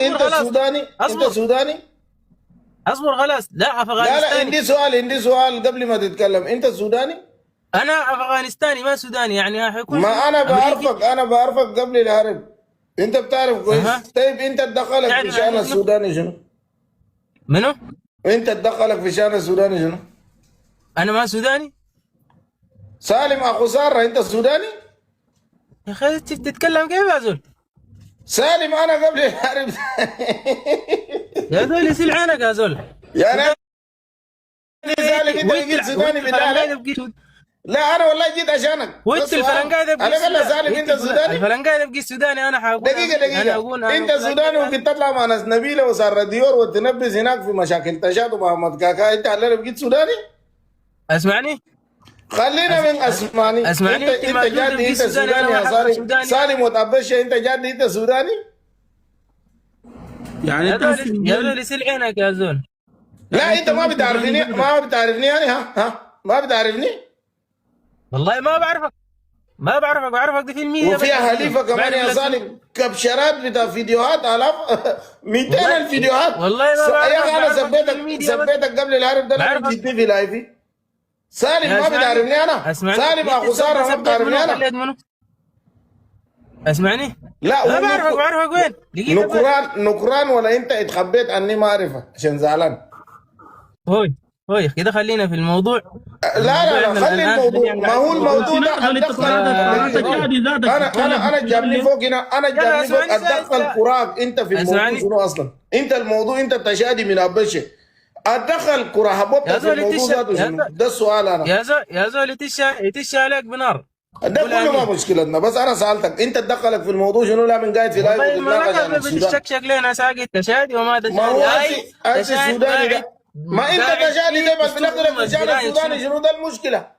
انت خلاص سوداني؟ انت اصبر سوداني؟ اصبر خلاص. لا لا لا، افغانستاني. عندي سؤال قبل ما تتكلم. انت سوداني؟ انا افغانستاني ما سوداني، يعني حيكون ما شنو؟ انا امريكي. بعرفك، انا بعرفك قبل الحرب. انت بتعرف اها. كويس. طيب انت تدخلك في تعرف شأن يعني شنو؟ السوداني شنو؟ منو؟ انت تدخلك في شأن السوداني شنو؟ انا ما سوداني سالم اخو سارة انت سوداني؟ يا اخي. انت بتتكلم كيف يا زول؟ سالم انا قبل الحرب. يا زول يسيل عينك يا زول. يا نبي سالم، انت وانت بقيت سوداني بالله الفلنجاي عليك؟ تبقي سود. لا انا والله جيت عشانك. ده وانت السؤال. الفلنجاي تبقي انا قال سالم سوداني. انت سوداني؟ الفلنجاي تبقي سوداني. انا حقول انا اقول انا انت سوداني وقلت تطلع مع ناس نبيله وساره ديور وتنبذ هناك في مشاكل تشاد ومحمد كاكا، انت على بقيت سوداني؟ اسمعني. خلينا من اسمعني. اسمعني. انت جادي، انت سوداني يا سالم. سالم وتعبشة، انت جادي انت سوداني؟ يعني يا انت زول يا زول يسيل عينك يا زول. لا انت ما بتعرفني، ما بتعرفني يعني. ما بتعرفني. والله ما بعرفك. ما بعرفك دي في الميديا. وفيها حليفه كمان يا سالم، كبشرات بتاع فيديوهات الاف 200 الفيديوهات. والله ما بعرفك. يا اخي انا بعرفك في الميديا بس. سبيتك قبل العرب ده، انا بعرفك. جيتني في لايفي. سالم يا ما بتعرفني انا. اسمعني. سالم اخو ساره ما بتعرفني انا. منو؟ اسمعني. لا ما بعرفك وين؟ دقيقة بس. نكران ولا انت اتخبيت عني ما اعرفك عشان زعلان. هوي كده خلينا في الموضوع. لا خلي الموضوع. ما هو الموضوع ده انا جابني فوق هنا. انا جابني فوق اتدخل كراك انت في الموضوع شنو اصلا؟ انت الموضوع انت تشادي من ابشه. اتدخل كراه حبوبتك في الموضوع ذاته شنو؟ ده السؤال انا. يا زول يتشى عليك بنار. ده كله ما مشكلتنا، بس انا سالتك انت تدخلك في الموضوع شنو؟ لا من قاعد في لايف وتتناقش عن السودان. بتشكشك لنا ساقط تشادي وما تشادي. ما هو السوداني ده، ما انت تشادي ده بس بتدخلك في الشان السوداني شنو؟ ده المشكله.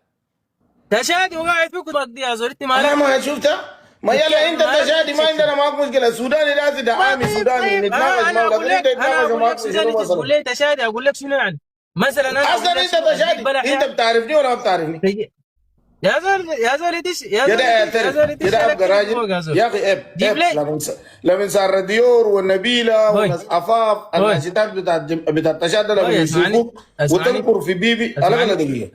تشادي وقاعد فيك دي يا زول. انت انا ما شفتها. ما يلا انت تشادي ما عندنا معك مشكله. السوداني لازم عامي سوداني نتناقش معه، لكن انت تتناقش معك شنو مثلا؟ تقول لي تشادي اقول لك شنو يعني؟ مثلا انا اصلا انت تشادي، انت بتعرفني ولا ما بتعرفني؟ يا زول يدش يا كده اعترف كده ابقى راجل يا اخي. لما سار ديور والنبيله والناس عفاف الناشطات بتاع التشاد لما يشوفوك وتنكر في بيبي. انا دقيقه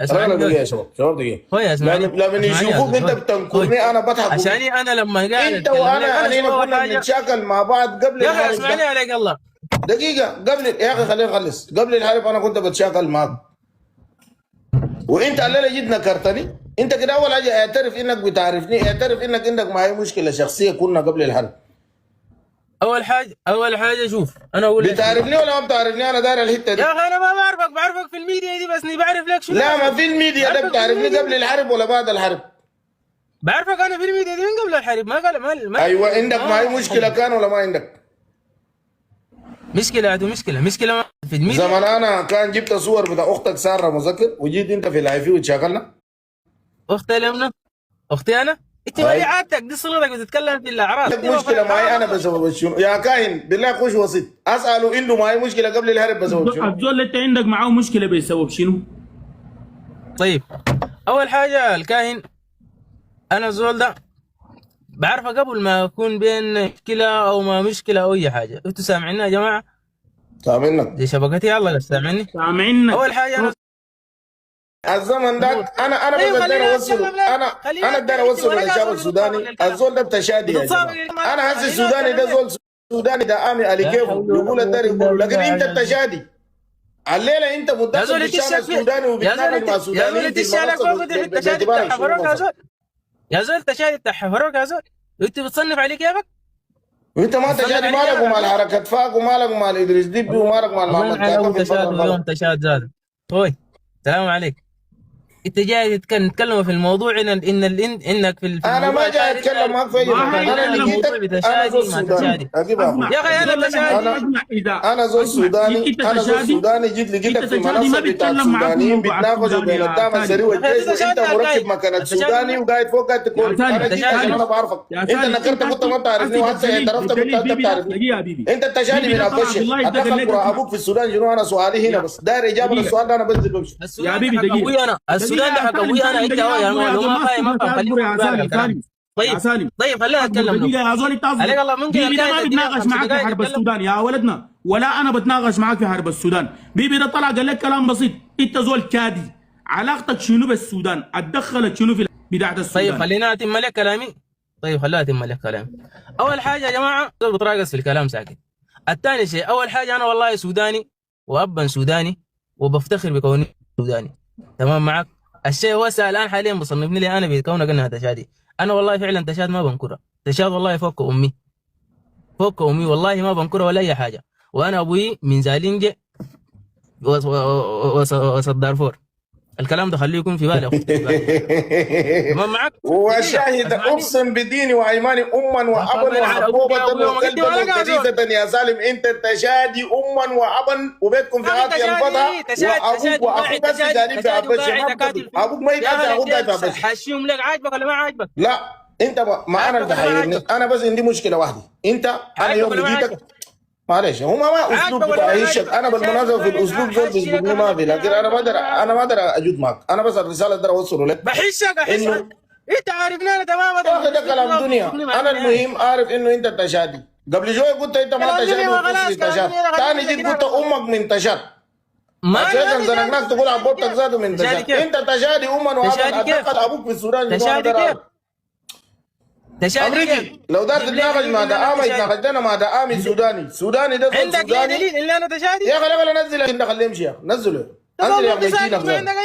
يا شباب دقيقه. لما يشوفوك انت بتنكرني انا بضحك. عشاني انا لما قاعد انت وانا كنا بنتشاكل مع بعض قبل يا اخي. اسمعني عليك الله دقيقه. قبل يا اخي خليني اخلص. قبل الحرب انا كنت بتشاكل معك وانت الليله جيت نكرتني. انت كده اول حاجه اعترف انك بتعرفني، اعترف انك عندك معي مشكله شخصيه كنا قبل الحرب. اول حاجه شوف انا اقول لك بتعرفني ولا ما بتعرفني؟ انا داير الحته دي يا اخي. انا ما بعرفك في الميديا دي، بس اني بعرف لك شنو. لا ما في الميديا ده. بتعرفني قبل الحرب ولا بعد الحرب؟ بعرفك انا في الميديا دي من قبل الحرب. ما قال ما ايوه عندك معي مشكله كان ولا ما عندك؟ مشكله في الميديا. زمان انا كان جبت صور بتاع اختك ساره مذكر وجيت انت في لايفي وتشاكلنا. اختي لمنى؟ اختي انا؟ انت ما عادتك دي صلتك بتتكلم في الاعراض. عندك مشكله معي انا بسبب شنو؟ يا كاهن بالله خش وسيط اساله عنده معي مشكله قبل الحرب بسبب شنو؟ الزول اللي انت عندك معاه مشكله بسبب شنو؟ طيب اول حاجه الكاهن، انا الزول ده بعرفه قبل ما يكون بين مشكله او ما مشكله او اي حاجه. انتوا سامعيني يا جماعه؟ سامعينك دي شبكتي. يلا سامعني. سامعينك. اول حاجه انا الزمن ده انا بس داير اوصله. انا داير اوصله للشعب السوداني. الزول ده بتشادي يا جماعه. انا هسه السوداني ده زول سوداني ده امي على كيفه يقول الدار يقول، لكن انت التشادي الليله انت متدخل في الشعب السوداني وبتناقش مع السودانيين في المنصه. يا زول تشادي بتاع حفروك يا زول. انت بتصنف عليه كيفك؟ وانت ما تشادي مالك ومال حركه فاق ومالك ومال ادريس دبي ومالك ومال محمد كاكا. اليوم تشاد زاد. هوي السلام عليك. انت جاي نتكلم في الموضوع انك في انا ما جاي اتكلم معك في اي مكان. انا لقيتك انا زول سوداني اجيب يا اخي. انا زول سوداني. انا زول سوداني جيت لقيتك في منصه بتاع السودانيين بيتناقشوا بين الدعم السري والجيش وانت مركب مكان السوداني وقاعد فوق قاعد تقول. انا جيت عشان انا بعرفك. انت نكرت كنت ما بتعرفني وهسه اعترفت كنت انت بتعرفني. انت التشادي من ابوشه. اتدخل قرى ابوك في السودان شنو؟ انا سؤالي هنا بس داير اجابه للسؤال ده. انا بنزل بمشي يا حبيبي دقيقه. السودان ده حق ابوي انا. انت يا ما فاهم خليك طيب يا سالم طيب خلينا نتكلم يا زول انت عليك الله. ممكن بيبي ده ما بيتناقش معاك في حرب السودان يا ولدنا، ولا انا بتناقش معاك في حرب السودان. بيبي ده طلع قال لك كلام بسيط، انت زول كادي، علاقتك شنو بالسودان؟ اتدخلت شنو في بدايه السودان؟ طيب خلينا اتم لك كلامي. طيب خلينا اتم لك كلامي. اول حاجه يا جماعه زول بتراقص في الكلام ساكت. الثاني شيء، اول حاجه انا والله سوداني وابا سوداني وبفتخر بكوني سوداني، تمام معك؟ الشيء هو الان حاليا بصنفني لي انا بكونك انها تشادي. انا والله فعلا تشاد ما بنكرها، تشاد والله فوق امي، فوق امي والله ما بنكرها ولا اي حاجه. وانا ابوي من زالينجه وسط دارفور. الكلام ده خليه يكون في بالك. تمام معك؟ وشاهد اقسم بديني وايماني اما وابا وحبوبه وقلبا وكريزه يا سالم، انت تشادي اما وابا وبيتكم في عاطي الفضاء، وابوك واخوك بس قاعدين في عبشه. ابوك ما يتعدى، اخوك قاعد في عبشه. حشيهم لك، عاجبك ولا ما عاجبك؟ لا انت ما انا اللي بحيرني، انا بس عندي مشكله واحده. انت انا يوم جيتك معلش هم ما اسلوب بتاع هشك. انا بالمناسبه في الاسلوب زول بيسبقني ما في، لكن انا ما اقدر اجود معك. انا بس الرساله اقدر اوصله لك. بحشك انت عارفنا تماما. يا اخي ده كلام دنيا. انا المهم عارف انه انت تشادي. قبل شويه قلت انت ما تشادي وتشري تشاد، ثاني جيت قلت امك من تشاد. ما عشان زنقناك تقول عبوتك ذاته من تشاد. انت تشادي امك وابا. اتذكر ابوك في السودان تشادي كيف؟ امريكي لو دار تتناقش مع دعامه يتناقش لنا مع دعامي سوداني ده عندك دليل ان انا تشادي؟ يا اخي لا نزل انت خليه يمشي يا نزله. انزل يا ميتينك،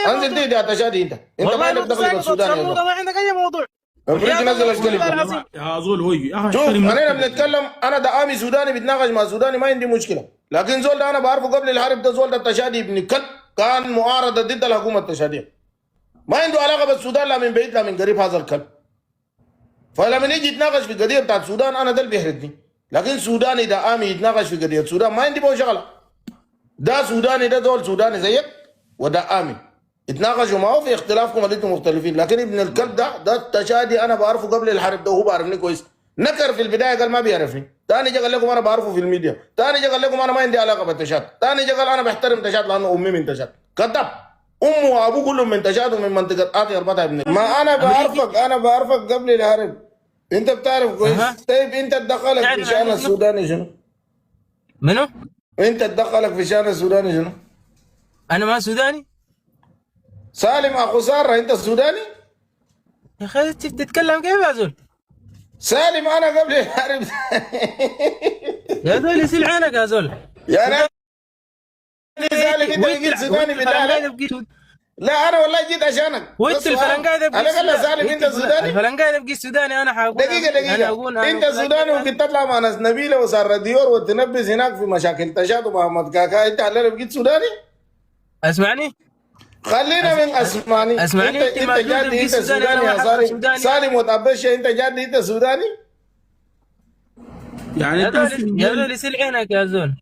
انزل دي يا تشادي. انت ما عندك دخل بالسودان، ما عندك اي موضوع. امريكي نزل الكلمه يا زول هوي. شوف انا بنتكلم، انا دعامي سوداني بيتناقش مع سوداني ما عندي مشكله، لكن زول ده انا بعرفه قبل الحرب، ده زول ده التشادي ابن كلب، كان معارضه ضد الحكومه التشاديه، ما عنده علاقه بالسودان لا من بعيد لا من قريب هذا الكلب. فلما نيجي يتناقش في القضيه بتاعت السودان انا ده اللي بيحرجني، لكن سوداني دعامي يتناقش في قضيه السودان ما عندي بو شغله. ده سوداني، ده دول سوداني زيك ودعامي يتناقشوا معه في اختلافكم اللي انتم مختلفين، لكن ابن الكلب ده التشادي انا بعرفه قبل الحرب، ده هو بعرفني كويس. نكر في البدايه قال ما بيعرفني، ثاني جا قال لكم انا بعرفه في الميديا، ثاني جا قال لكم انا ما عندي علاقه بالتشاد، ثاني جا قال انا بحترم تشاد لانه امي من تشاد. كذاب، امه وابوه كلهم من تشاد ومن منطقه اطير بتاع ابن. ما انا بعرفك قبل الحرب، انت بتعرف كويس. طيب انت تدخلك في شان السوداني شنو؟ منو؟ انت تدخلك في شان السوداني شنو؟ انا ما سوداني؟ سالم اخو ساره انت سوداني؟ يا اخي تتكلم كيف يا زول؟ سالم انا قبل الحرب يا زول يسيل عينك يا زول. يا انا سالم انت جيت سوداني بالله. لا انا والله جيت عشانك. وانت الفلنقاي ده انا قال سالم انت سوداني؟ الفلنقاي ده بقي سوداني. انا حاقول دقيقة انت سوداني وكنت تطلع مع ناس نبيله وساره ديور وتنبس هناك في مشاكل تشاد ومحمد كاكا، انت هلا بقيت سوداني؟ اسمعني خلينا من اسمعني انت جادي انت سوداني يا سالم. سالم وتعبشة انت جادي انت سوداني؟ يعني يا زول يسيل عينك يا زول.